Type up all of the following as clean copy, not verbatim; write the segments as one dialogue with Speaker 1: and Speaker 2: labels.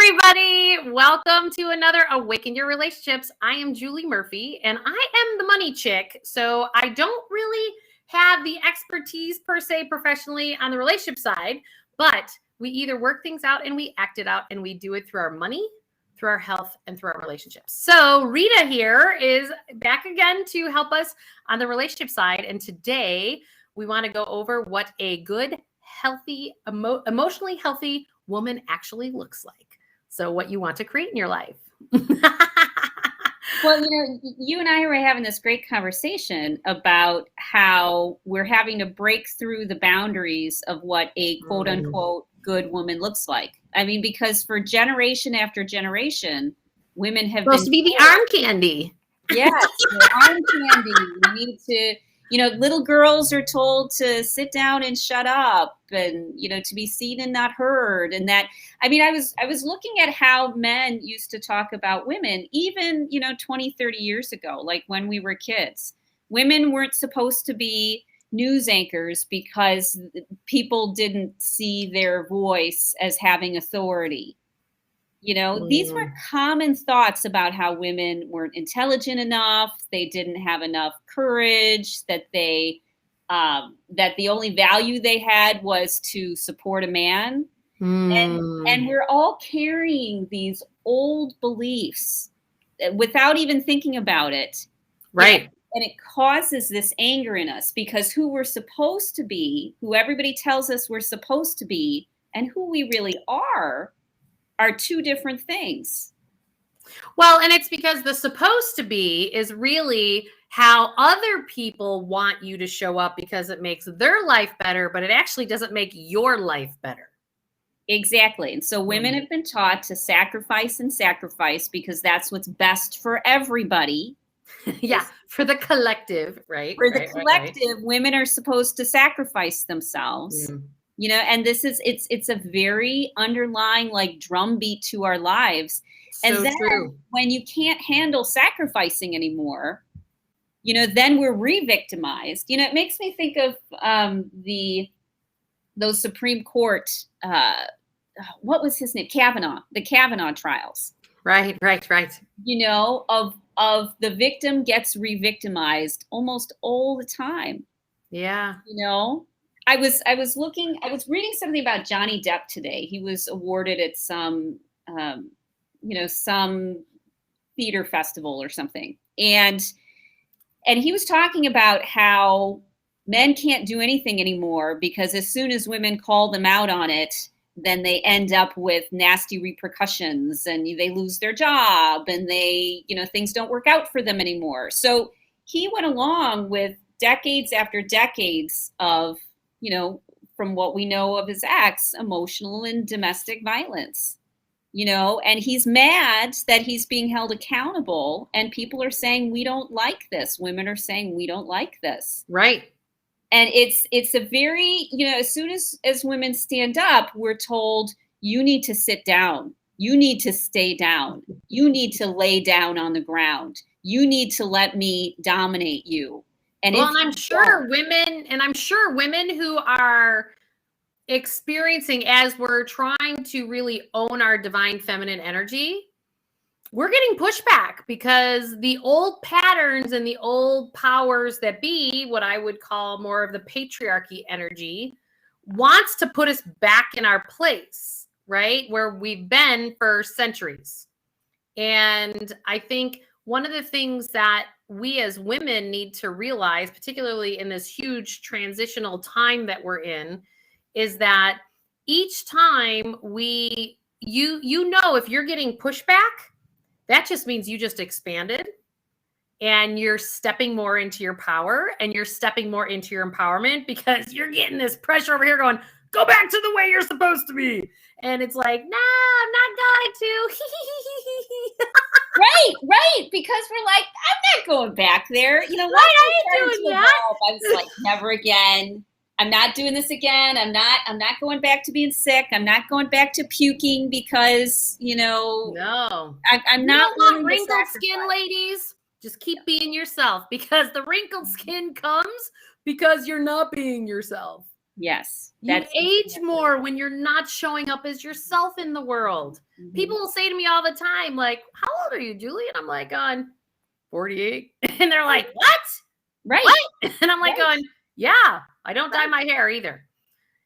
Speaker 1: everybody. Welcome to another Awaken Your Relationships. I am Julie Murphy, and I am the money chick. So I don't really have the expertise per se professionally on the relationship side, but we either work things out and we act it out, and we do it through our money, through our health, and through our relationships. So Rita here is back again to help us on the relationship side. And today we want to go over what a good, healthy, emotionally healthy woman actually looks like. So what you want to create in your life.
Speaker 2: Well, you and I were having this great conversation about how we're having to break through the boundaries of what a quote unquote good woman looks like. I mean, because for generation after generation, women have
Speaker 1: supposed to be the arm candy.
Speaker 2: Yes, the arm candy. We need to, little girls are told to sit down and shut up and, to be seen and not heard. And that, I mean, I was looking at how men used to talk about women, even, 20, 30 years ago, like when we were kids. Women weren't supposed to be news anchors because people didn't see their voice as having authority. These were common thoughts about how women weren't intelligent enough, they didn't have enough courage, that that the only value they had was to support a man. And we're all carrying these old beliefs without even thinking about it.
Speaker 1: Right.
Speaker 2: And it causes this anger in us because who we're supposed to be, who everybody tells us we're supposed to be, and who we really are two different things.
Speaker 1: Well, and it's because the supposed to be is really how other people want you to show up because it makes their life better, but it actually doesn't make your life better.
Speaker 2: Exactly. And so women have been taught to sacrifice and sacrifice because that's what's best for everybody.
Speaker 1: Yeah, for the collective, right?
Speaker 2: For the collective, women are supposed to sacrifice themselves. And this is it's a very underlying like drumbeat to our lives. And
Speaker 1: so
Speaker 2: then
Speaker 1: true.
Speaker 2: When you can't handle sacrificing anymore, then we're re-victimized. It makes me think of those Supreme Court what was his name? The Kavanaugh trials.
Speaker 1: Right.
Speaker 2: Of the victim gets re-victimized almost all the time.
Speaker 1: Yeah.
Speaker 2: I was reading something about Johnny Depp today. He was awarded at some some theater festival or something. And he was talking about how men can't do anything anymore because as soon as women call them out on it, then they end up with nasty repercussions and they lose their job and they, things don't work out for them anymore. So he went along with decades after decades of, from what we know of his acts, emotional and domestic violence, and he's mad that he's being held accountable and people are saying, we don't like this. Women are saying, we don't like this.
Speaker 1: Right.
Speaker 2: And it's a very, as soon as women stand up, we're told, you need to sit down. You need to stay down. You need to lay down on the ground. You need to let me dominate you. And
Speaker 1: I'm sure women who are experiencing, as we're trying to really own our divine feminine energy, we're getting pushback because the old patterns and the old powers that be, what I would call more of the patriarchy energy, wants to put us back in our place, right? Where we've been for centuries. And I think one of the things that we as women need to realize, particularly in this huge transitional time that we're in, is that each time if you're getting pushback, that just means you just expanded and you're stepping more into your power and you're stepping more into your empowerment because you're getting this pressure over here going, go back to the way you're supposed to be. And it's like, no, I'm not going to.
Speaker 2: Right. Because we're like, I'm not going back there.
Speaker 1: Why are you doing that?
Speaker 2: I was like, never again. I'm not doing this again. I'm not going back to being sick. I'm not going back to puking because,
Speaker 1: no,
Speaker 2: I'm not
Speaker 1: want wrinkled skin, ladies. Just keep being yourself because the wrinkled skin comes because you're not being yourself.
Speaker 2: Yes.
Speaker 1: You age more when you're not showing up as yourself in the world.
Speaker 2: Mm-hmm.
Speaker 1: People will say to me all the time, like, how old are you, Julie? And I'm like, on 48. And they're like, what?
Speaker 2: Right.
Speaker 1: What? And I'm like, going, yeah, I don't dye my hair either.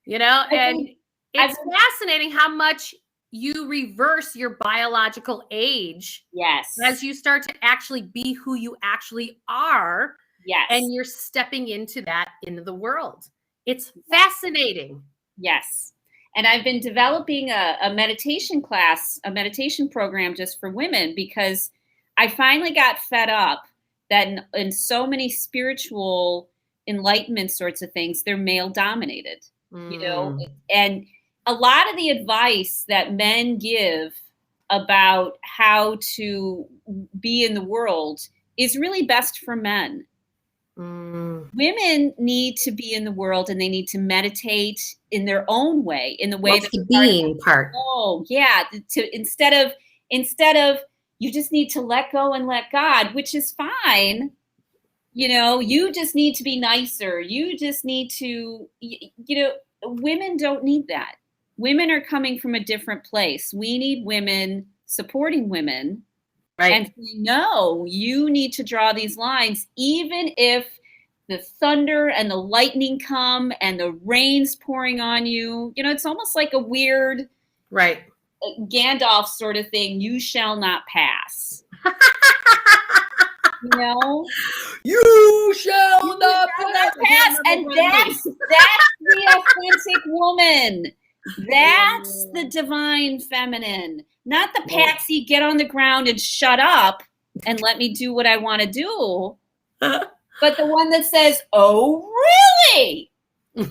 Speaker 1: You know, and it's fascinating how much you reverse your biological age.
Speaker 2: Yes.
Speaker 1: As you start to actually be who you actually are.
Speaker 2: Yes.
Speaker 1: And you're stepping into that into the world. It's fascinating.
Speaker 2: Yes. And I've been developing a meditation class, a meditation program just for women, because I finally got fed up that in so many spiritual enlightenment sorts of things, they're male dominated, you know, and a lot of the advice that men give about how to be in the world is really best for men. Women need to be in the world, and they need to meditate in their own way, in the way
Speaker 1: that the being part.
Speaker 2: Oh, yeah. Instead of you just need to let go and let God, which is fine. You know, you just need to be nicer. You just need to, women don't need that. Women are coming from a different place. We need women supporting women. Right. And saying, no, you need to draw these lines, even if the thunder and the lightning come and the rain's pouring on you. You know, it's almost like a weird Gandalf sort of thing. You shall not pass. You know? You shall not pass. And that's the authentic woman. That's the divine feminine. Not the patsy, get on the ground and shut up and let me do what I want to do. But the one that says, oh, really? You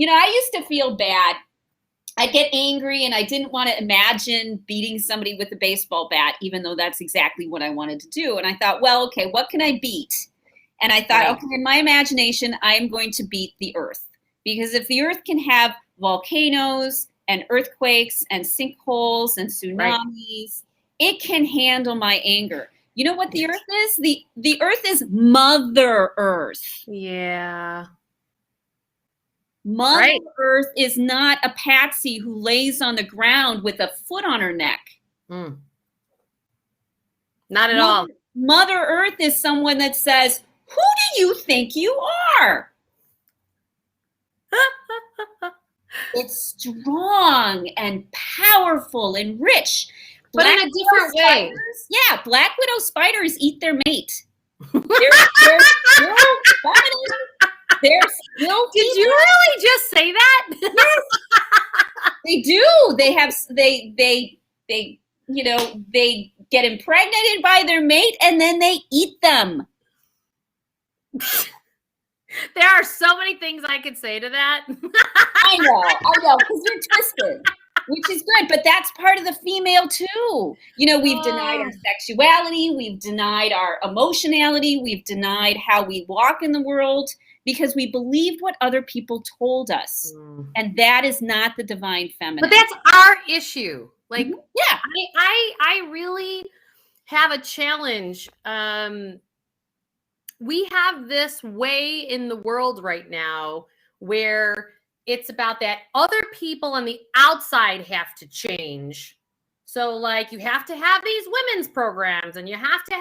Speaker 2: know, I used to feel bad. I'd get angry and I didn't want to imagine beating somebody with a baseball bat, even though that's exactly what I wanted to do. And I thought, well, okay, what can I beat? And I thought, okay, in my imagination, I am going to beat the earth. Because if the earth can have volcanoes and earthquakes and sinkholes and tsunamis, it can handle my anger. You know what the earth is? The earth is Mother Earth.
Speaker 1: Yeah.
Speaker 2: Mother Earth is not a patsy who lays on the ground with a foot on her neck.
Speaker 1: Not at all.
Speaker 2: Mother Earth is someone that says, who do you think you are? It's strong and powerful and rich.
Speaker 1: But in a different way.
Speaker 2: Yeah, black widow spiders eat their mate. They're still feminine. They're still.
Speaker 1: Did you really just say that?
Speaker 2: Yes. They do. They get impregnated by their mate and then they eat them.
Speaker 1: There are so many things I could say to that.
Speaker 2: I know, because you're twisted, which is good, but that's part of the female too. You know, we've denied our sexuality, we've denied our emotionality, we've denied how we walk in the world because we believed what other people told us. And that is not the divine feminine.
Speaker 1: But that's our issue. Like,
Speaker 2: yeah,
Speaker 1: I really have a challenge. We have this way in the world right now where it's about that other people on the outside have to change. So like you have to have these women's programs and you have to,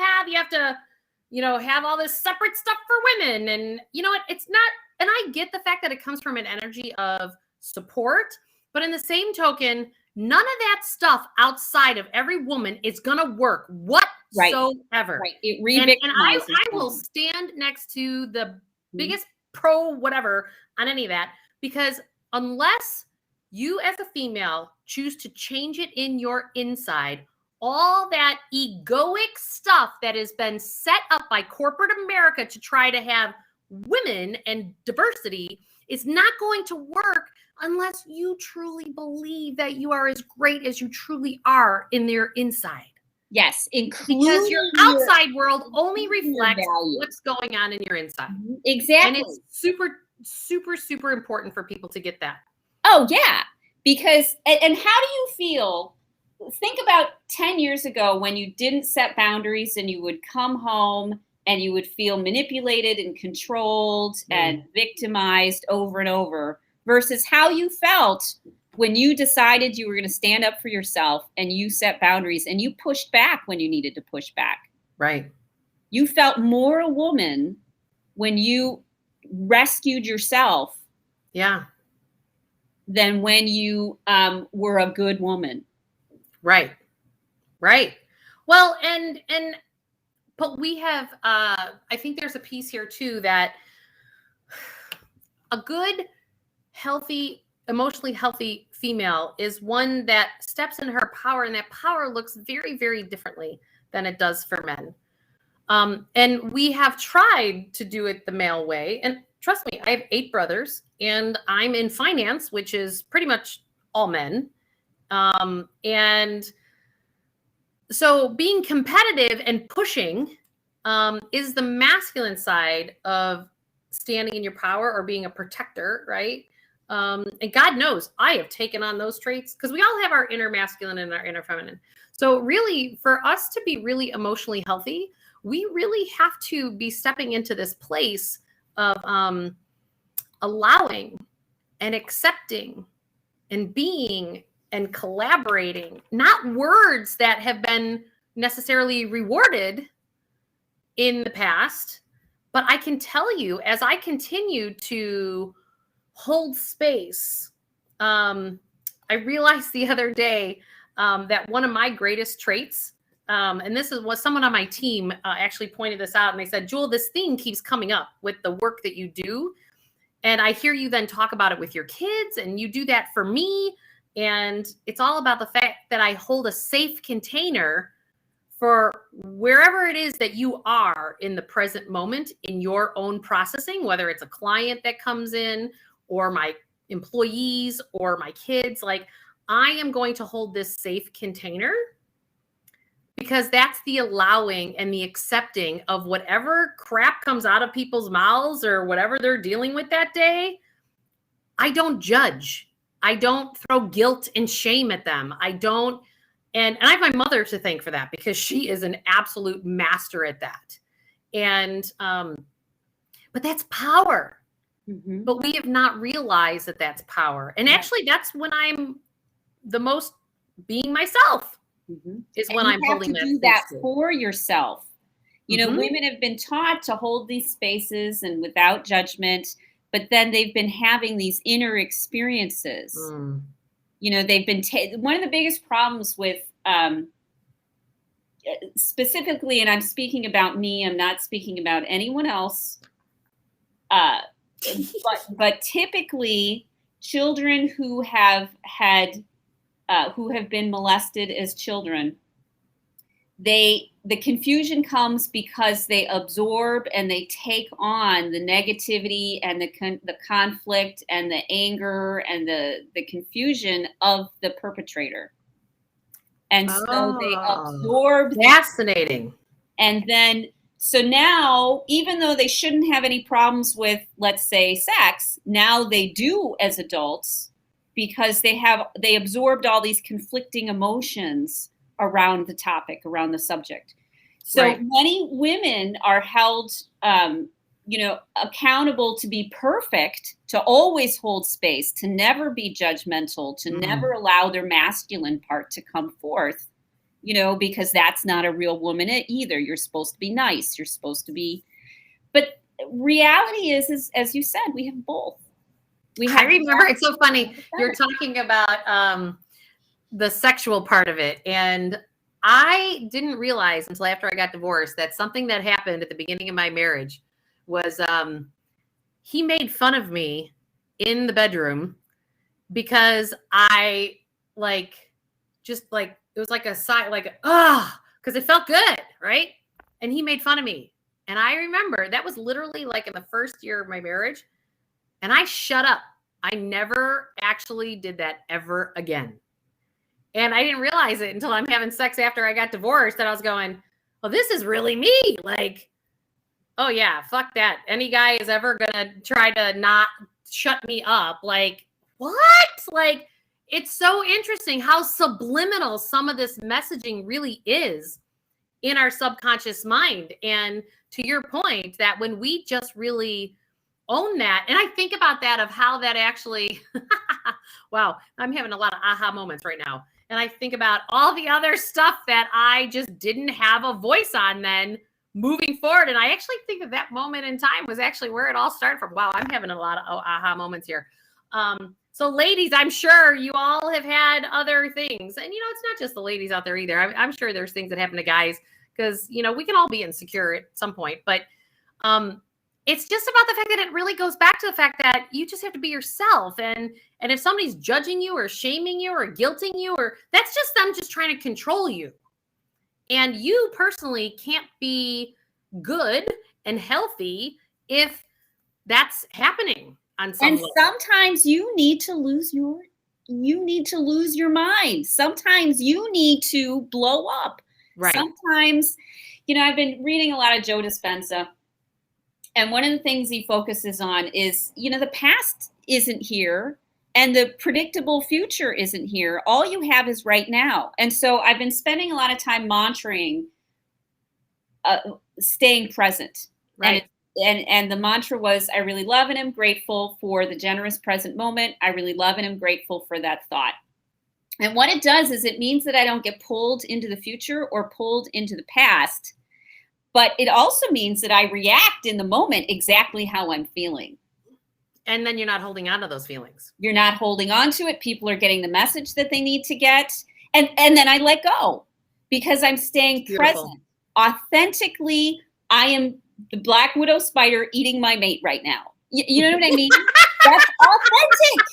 Speaker 1: have all this separate stuff for women. And you know what? It's not, and I get the fact that it comes from an energy of support, but in the same token, none of that stuff outside of every woman is going to work whatsoever.
Speaker 2: Right. It
Speaker 1: and I will stand next to the biggest pro whatever on any of that, because unless you as a female choose to change it in your inside, all that egoic stuff that has been set up by corporate America to try to have women and diversity is not going to work unless you truly believe that you are as great as you truly are in their inside.
Speaker 2: Yes,
Speaker 1: because your outside world only reflects what's going on in your inside.
Speaker 2: Exactly.
Speaker 1: And it's super, super, super important for people to get that.
Speaker 2: Oh, yeah. Because, and how do you feel? Think about 10 years ago when you didn't set boundaries and you would come home and you would feel manipulated and controlled and victimized over and over, versus how you felt when you decided you were going to stand up for yourself and you set boundaries and you pushed back when you needed to push back.
Speaker 1: Right.
Speaker 2: You felt more a woman when you rescued yourself.
Speaker 1: Yeah.
Speaker 2: Than when you were a good woman.
Speaker 1: Right. Right. Well, but we have, I think there's a piece here too, that a good, healthy, emotionally healthy female is one that steps in her power, and that power looks very, very differently than it does for men. And we have tried to do it the male way. And trust me, I have 8 brothers, and I'm in finance, which is pretty much all men. And so being competitive and pushing is the masculine side of standing in your power or being a protector, right? And God knows I have taken on those traits, because we all have our inner masculine and our inner feminine. So really, for us to be really emotionally healthy, we really have to be stepping into this place of allowing and accepting and being and collaborating, not words that have been necessarily rewarded in the past. But I can tell you, as I continue to hold space, I realized the other day that one of my greatest traits, and this is what someone on my team actually pointed this out, and they said, Jewel, this thing keeps coming up with the work that you do. And I hear you then talk about it with your kids, and you do that for me. And it's all about the fact that I hold a safe container for wherever it is that you are in the present moment in your own processing, whether it's a client that comes in or my employees or my kids. Like, I am going to hold this safe container, because that's the allowing and the accepting of whatever crap comes out of people's mouths or whatever they're dealing with that day. I don't judge. I don't throw guilt and shame at them. I don't. And I have my mother to thank for that, because she is an absolute master at that. And, but that's power. Mm-hmm. But we have not realized that that's power. And actually, that's when I'm the most being myself. Mm-hmm. Is when I'm holding that.
Speaker 2: You have to do that for yourself. You know, women have been taught to hold these spaces and without judgment, but then they've been having these inner experiences. You know, they've been one of the biggest problems with specifically, and I'm speaking about me, I'm not speaking about anyone else. But typically, children who have been molested as children, the confusion comes because they absorb and they take on the negativity and the conflict and the anger and the confusion of the perpetrator. And so they absorb.
Speaker 1: Fascinating.
Speaker 2: And then, so now, even though they shouldn't have any problems with, let's say, sex, now they do as adults, because they absorbed all these conflicting emotions around the topic, around the subject. So many women are held, accountable to be perfect, to always hold space, to never be judgmental, to never allow their masculine part to come forth, because that's not a real woman either. You're supposed to be nice. You're supposed to be, but reality is as you said, we have both.
Speaker 1: I remember, it's so funny. You're talking about the sexual part of it. And I didn't realize until after I got divorced that something that happened at the beginning of my marriage was he made fun of me in the bedroom because I it was like a sigh, because it felt good, right? And he made fun of me. And I remember that was literally like in the first year of my marriage. And I shut up. I never actually did that ever again. And I didn't realize it until I'm having sex after I got divorced, that I was going, well, this is really me. Like, oh yeah, fuck that. Any guy is ever going to try to not shut me up. Like, what? Like, it's so interesting how subliminal some of this messaging really is in our subconscious mind. And to your point, that when we just really own that, and I think about that of how that actually, wow, I'm having a lot of aha moments right now. And I think about all the other stuff that I just didn't have a voice on then moving forward. And I actually think that that moment in time was actually where it all started from. Wow, I'm having a lot of aha moments here. So ladies, I'm sure you all have had other things. And, it's not just the ladies out there either. I'm sure there's things that happen to guys because, we can all be insecure at some point. But it's just about the fact that it really goes back to the fact that you just have to be yourself. And if somebody's judging you or shaming you or guilting you, or that's just them just trying to control you. And you personally can't be good and healthy if that's happening on some level.
Speaker 2: Sometimes you need to lose your mind. Sometimes you need to blow up.
Speaker 1: Right.
Speaker 2: Sometimes, I've been reading a lot of Joe Dispenza. And one of the things he focuses on is, the past isn't here and the predictable future isn't here. All you have is right now. And so I've been spending a lot of time monitoring staying present.
Speaker 1: Right.
Speaker 2: And the mantra was, I really love and am grateful for the generous present moment. I really love and am grateful for that thought. And what it does is it means that I don't get pulled into the future or pulled into the past. But it also means that I react in the moment exactly how I'm feeling.
Speaker 1: And then you're not holding on to those feelings.
Speaker 2: You're not holding on to it. People are getting the message that they need to get. And then I let go because I'm staying present. Authentically, I am the black widow spider eating my mate right now. You know what I mean? That's authentic.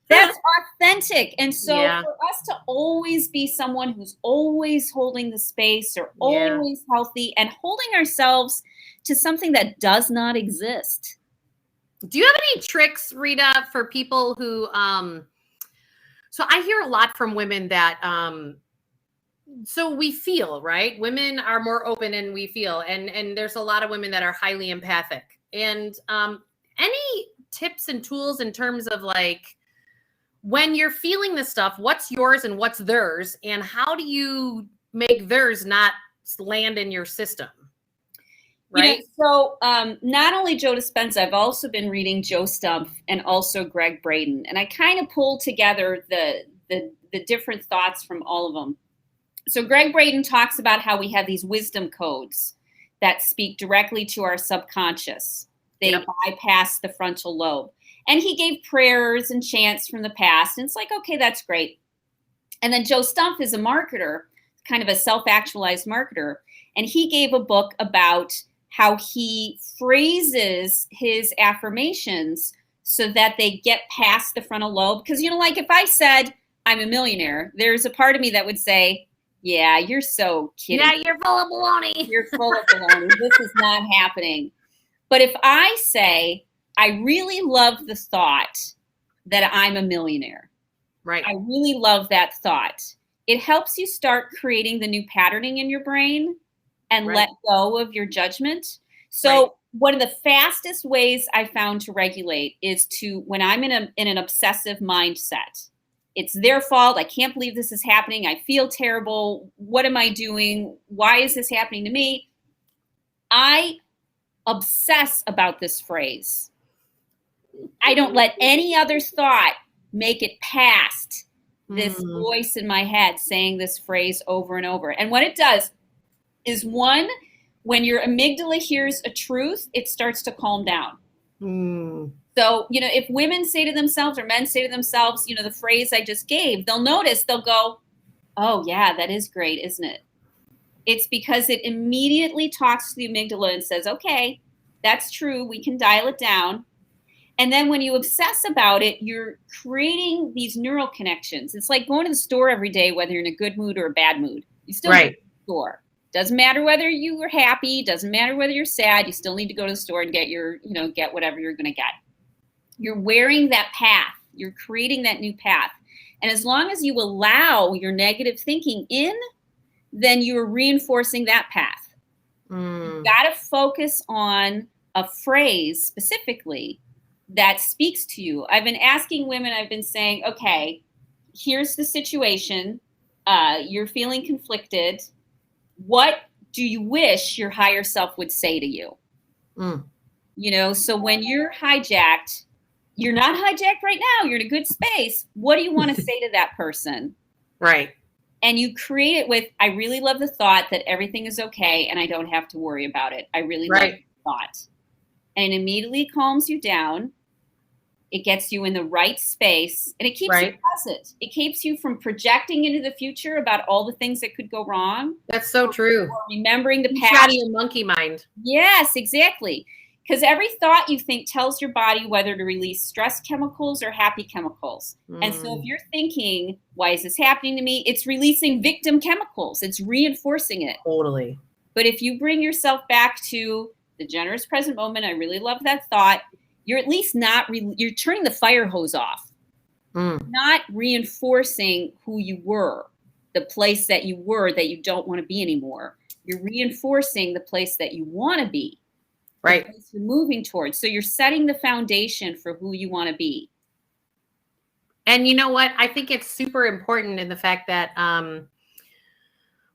Speaker 2: That's authentic. And so for us to always be someone who's always holding the space or always healthy and holding ourselves to something that does not exist.
Speaker 1: Do you have any tricks, Rita, for people who, so I hear a lot from women that, so we feel, right? Women are more open and we feel, and there's a lot of women that are highly empathic. And any tips and tools in terms of like, when you're feeling this stuff, what's yours and what's theirs, and how do you make theirs not land in your system? Right.
Speaker 2: So not only Joe Dispenza, I've also been reading Joe Stumpf and also Greg Braden, and I kind of pulled together the different thoughts from all of them. So Greg Braden talks about how we have these wisdom codes that speak directly to our subconscious. They bypass the frontal lobe. And he gave prayers and chants from the past. And it's like, okay, that's great. And then Joe Stumpf is a marketer, kind of a self-actualized marketer. And he gave a book about how he phrases his affirmations so that they get past the frontal lobe. Because, like if I said, I'm a millionaire, there's a part of me that would say, yeah, you're so kidding.
Speaker 1: Yeah, you're full of baloney.
Speaker 2: You're full of baloney. This is not happening. But if I say, I really love the thought that I'm a millionaire.
Speaker 1: Right.
Speaker 2: I really love that thought. It helps you start creating the new patterning in your brain and let go of your judgment. So one of the fastest ways I found to regulate is to, when I'm in an obsessive mindset, it's their fault. I can't believe this is happening. I feel terrible. What am I doing? Why is this happening to me? I obsess about this phrase. I don't let any other thought make it past this voice in my head saying this phrase over and over. And what it does is, one, when your amygdala hears a truth, it starts to calm down. So, if women say to themselves or men say to themselves, the phrase I just gave, they'll notice, they'll go, oh yeah, that is great, isn't it? It's because it immediately talks to the amygdala and says, okay, that's true. We can dial it down. And then when you obsess about it, you're creating these neural connections. It's like going to the store every day, whether you're in a good mood or a bad mood. You still go to the store. Doesn't matter whether you were happy. Doesn't matter whether you're sad. You still need to go to the store and get your, get whatever you're going to get. You're wearing that path. You're creating that new path. And as long as you allow your negative thinking in, then you're reinforcing that path. You've got to focus on a phrase specifically that speaks to you. I've been asking women, I've been saying, okay, here's the situation. You're feeling conflicted. What do you wish your higher self would say to you?
Speaker 1: Mm.
Speaker 2: You know, so when you're hijacked, you're not hijacked right now, you're in a good space. What do you want to say to that person?
Speaker 1: Right.
Speaker 2: And you create it with, I really love the thought that everything is okay and I don't have to worry about it. I really love the thought. And it immediately calms you down. It gets you in the right space, and it keeps you present. It keeps you from projecting into the future about all the things that could go wrong.
Speaker 1: That's so true.
Speaker 2: Or remembering the
Speaker 1: Keeps
Speaker 2: past.
Speaker 1: you out of your monkey mind.
Speaker 2: Yes, exactly. Because every thought you think tells your body whether to release stress chemicals or happy chemicals. And so if you're thinking, why is this happening to me? It's releasing victim chemicals. It's reinforcing it.
Speaker 1: Totally.
Speaker 2: But if you bring yourself back to the generous present moment, I really love that thought, you're at least not, you're turning the fire hose off. Not reinforcing who you were, the place that you were that you don't want to be anymore. You're reinforcing the place that you want to be.
Speaker 1: Right.
Speaker 2: The place you're moving towards. So you're setting the foundation for who you want to be.
Speaker 1: And you know what? I think it's super important in the fact that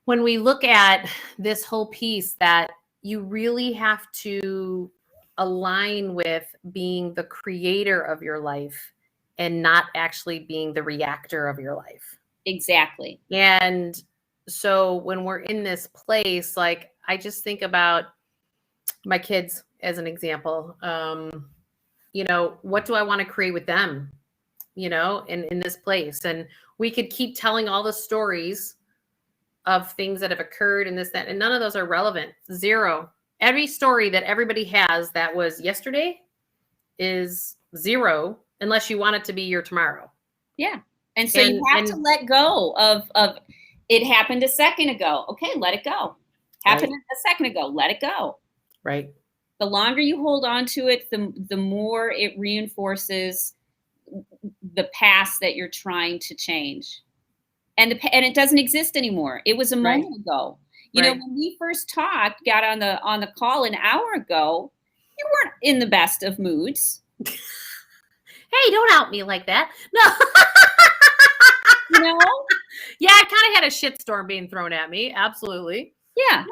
Speaker 1: when we look at this whole piece, that you really have to align with being the creator of your life and not actually being the reactor of your life.
Speaker 2: Exactly.
Speaker 1: And so when we're in this place, like, I just think about my kids as an example. You know, what do I want to create with them, you know, in this place? And we could keep telling all the stories of things that have occurred and this, that, and none of those are relevant. Zero. Every story that everybody has that was yesterday is zero unless you want it to be your tomorrow.
Speaker 2: Yeah. And so you have to let go of it happened a second ago. Okay, let it go. Happened a second ago. Let it go.
Speaker 1: Right.
Speaker 2: The longer you hold on to it, the more it reinforces the past that you're trying to change. And it doesn't exist anymore. It was a moment ago. You know, when we first talked, got on the call an hour ago, you weren't in the best of moods.
Speaker 1: Hey, don't out me like that. No.
Speaker 2: You know?
Speaker 1: Yeah, I kind of had a shitstorm being thrown at me. Absolutely.
Speaker 2: Yeah.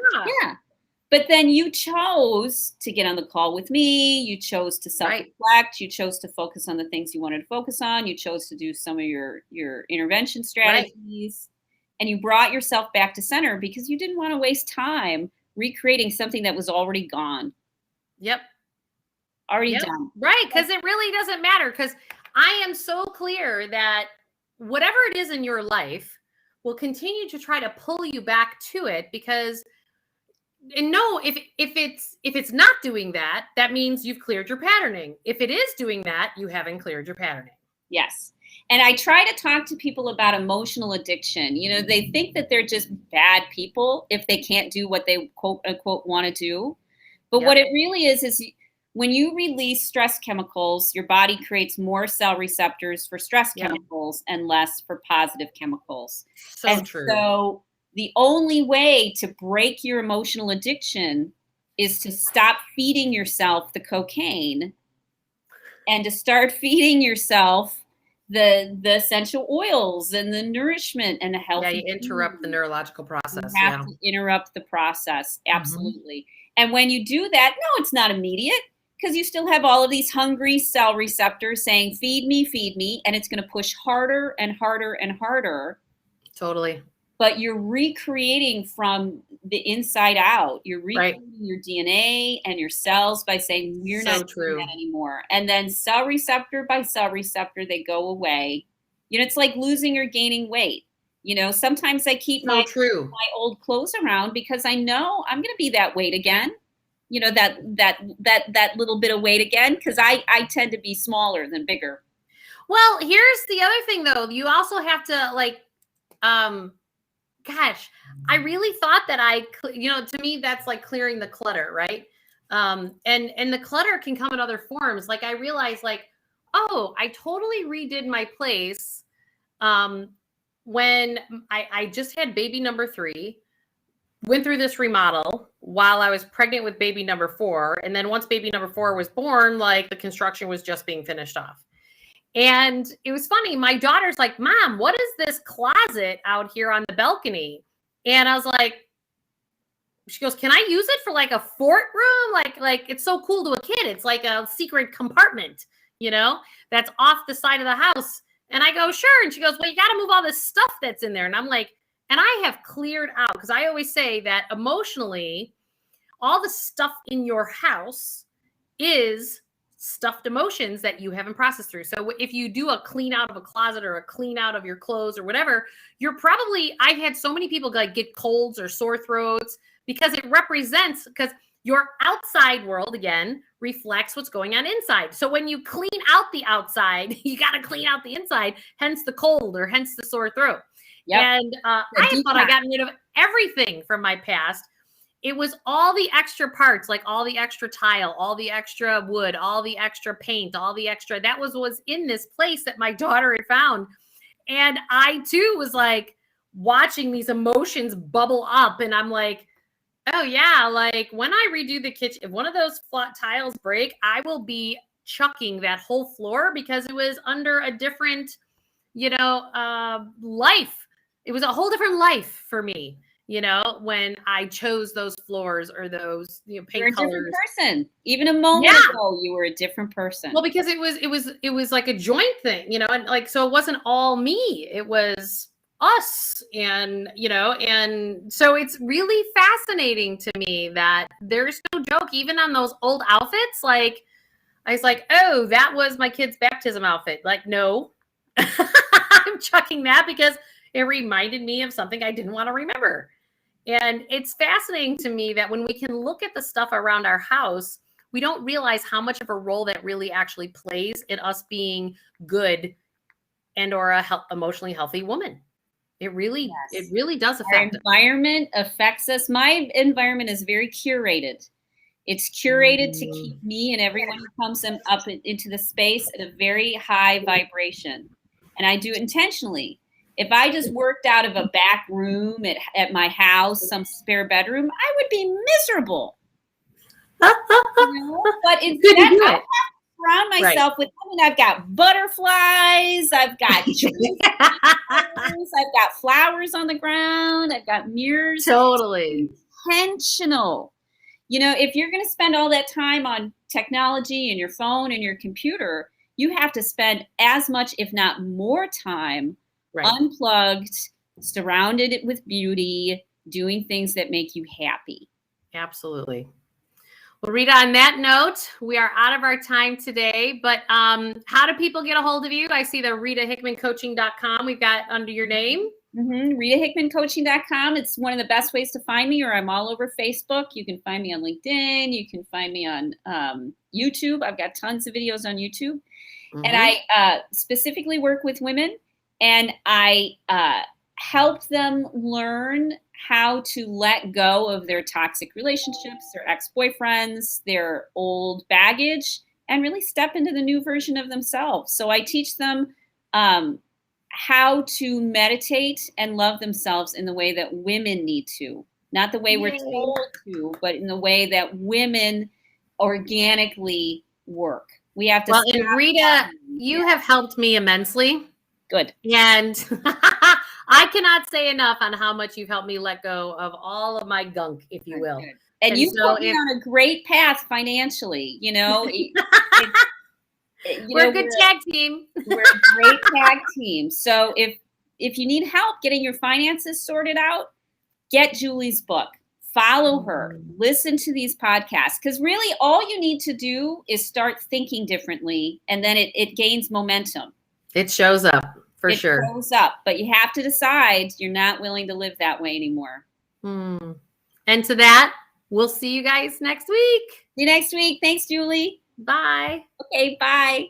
Speaker 2: But then you chose to get on the call with me. You chose to self-reflect. You chose to focus on the things you wanted to focus on. You chose to do some of your intervention strategies. And you brought yourself back to center because you didn't want to waste time recreating something that was already gone.
Speaker 1: Yep.
Speaker 2: Already done.
Speaker 1: Right, because it really doesn't matter, because I am so clear that whatever it is in your life will continue to try to pull you back to it, because and no, if it's not doing that, that means you've cleared your patterning. If it is doing that, you haven't cleared your patterning.
Speaker 2: Yes. And I try to talk to people about emotional addiction. You know, they think that they're just bad people if they can't do what they quote unquote want to do. But what it really is when you release stress chemicals, your body creates more cell receptors for stress chemicals and less for positive chemicals.
Speaker 1: So true.
Speaker 2: So the only way to break your emotional addiction is to stop feeding yourself the cocaine and to start feeding yourself the essential oils and the nourishment and the healthy.
Speaker 1: Yeah, you interrupt the neurological process.
Speaker 2: You have to interrupt the process. Absolutely. And when you do that, no, it's not immediate, because you still have all of these hungry cell receptors saying, feed me, and it's going to push harder and harder and harder.
Speaker 1: Totally.
Speaker 2: But you're recreating from the inside out. You're recreating your DNA and your cells by saying, we're not doing that anymore. And then cell receptor by cell receptor, they go away. You know, it's like losing or gaining weight. You know, sometimes I keep my old clothes around because I know I'm going to be that weight again. You know, that little bit of weight again, because I tend to be smaller than bigger.
Speaker 1: Well, here's the other thing, though. You also have to, like, gosh, I really thought that you know, to me, that's like clearing the clutter, right? And the clutter can come in other forms. Like, I realized, like, oh, I totally redid my place when I just had baby number 3, went through this remodel while I was pregnant with baby number 4. And then once baby number 4 was born, like, the construction was just being finished off. And it was funny. My daughter's like, Mom, what is this closet out here on the balcony? And I was like, she goes, can I use it for like a fort room? Like it's so cool to a kid. It's like a secret compartment, that's off the side of the house. And I go, sure. And she goes, well, you got to move all this stuff that's in there. And I'm like, and I have cleared out, because I always say that emotionally, all the stuff in your house is stuffed emotions that you haven't processed through. So if you do a clean out of a closet or a clean out of your clothes or whatever, I've had so many people like get colds or sore throats, because it represents, because your outside world, again, reflects what's going on inside. So when you clean out the outside, you got to clean out the inside, hence the cold or hence the sore throat. Yep. And I thought I got rid of everything from my past. It was all the extra parts, like all the extra tile, all the extra wood, all the extra paint, all the extra, that was in this place that my daughter had found. And I too was like watching these emotions bubble up. And I'm like, oh yeah, like when I redo the kitchen, if one of those flat tiles break, I will be chucking that whole floor, because it was under a different, life. It was a whole different life for me, when I chose those floors or those, paint
Speaker 2: You're a
Speaker 1: colors.
Speaker 2: different person. Even a moment ago, you were a different person.
Speaker 1: Well, because it was like a joint thing, and like, so it wasn't all me, it was us. And, and so it's really fascinating to me that there's no joke, even on those old outfits. Like, I was like, oh, that was my kid's baptism outfit. Like, no, I'm chucking that because it reminded me of something I didn't want to remember. And it's fascinating to me that when we can look at the stuff around our house, we don't realize how much of a role that really actually plays in us being good and or a emotionally healthy woman. It really does affect us.
Speaker 2: Our environment affects us. My environment is very curated. It's curated to keep me and everyone who comes up into the space at a very high vibration. And I do it intentionally. If I just worked out of a back room at my house, some spare bedroom, I would be miserable. But instead, I have to surround myself with, I've got butterflies, I've got trees, I've got flowers on the ground, I've got mirrors.
Speaker 1: Totally.
Speaker 2: It's intentional. If you're going to spend all that time on technology and your phone and your computer, you have to spend as much, if not more time unplugged, surrounded with beauty, doing things that make you happy.
Speaker 1: Absolutely. Well, Rita, on that note, we are out of our time today, but how do people get a hold of you? I see the RitaHickmanCoaching.com we've got under your name.
Speaker 2: RitaHickmanCoaching.com. It's one of the best ways to find me, or I'm all over Facebook. You can find me on LinkedIn. You can find me on YouTube. I've got tons of videos on YouTube. And I specifically work with women, and I help them learn how to let go of their toxic relationships, their ex-boyfriends, their old baggage, and really step into the new version of themselves. So I teach them how to meditate and love themselves in the way that women need to, not the way we're told to, but in the way that women organically work. We have to.
Speaker 1: Well, and Rita, you have helped me immensely.
Speaker 2: Good.
Speaker 1: And I cannot say enough on how much you've helped me let go of all of my gunk, if you will.
Speaker 2: Good. And you put me on a great path financially, we're
Speaker 1: a good tag team.
Speaker 2: We're a great tag team. So if you need help getting your finances sorted out, get Julie's book. Follow her. Listen to these podcasts. Because really all you need to do is start thinking differently, and then it gains momentum.
Speaker 1: It shows up, for sure.
Speaker 2: It shows up. But you have to decide you're not willing to live that way anymore.
Speaker 1: And to that, we'll see you guys next week.
Speaker 2: See you next week. Thanks, Julie.
Speaker 1: Bye.
Speaker 2: Okay, bye.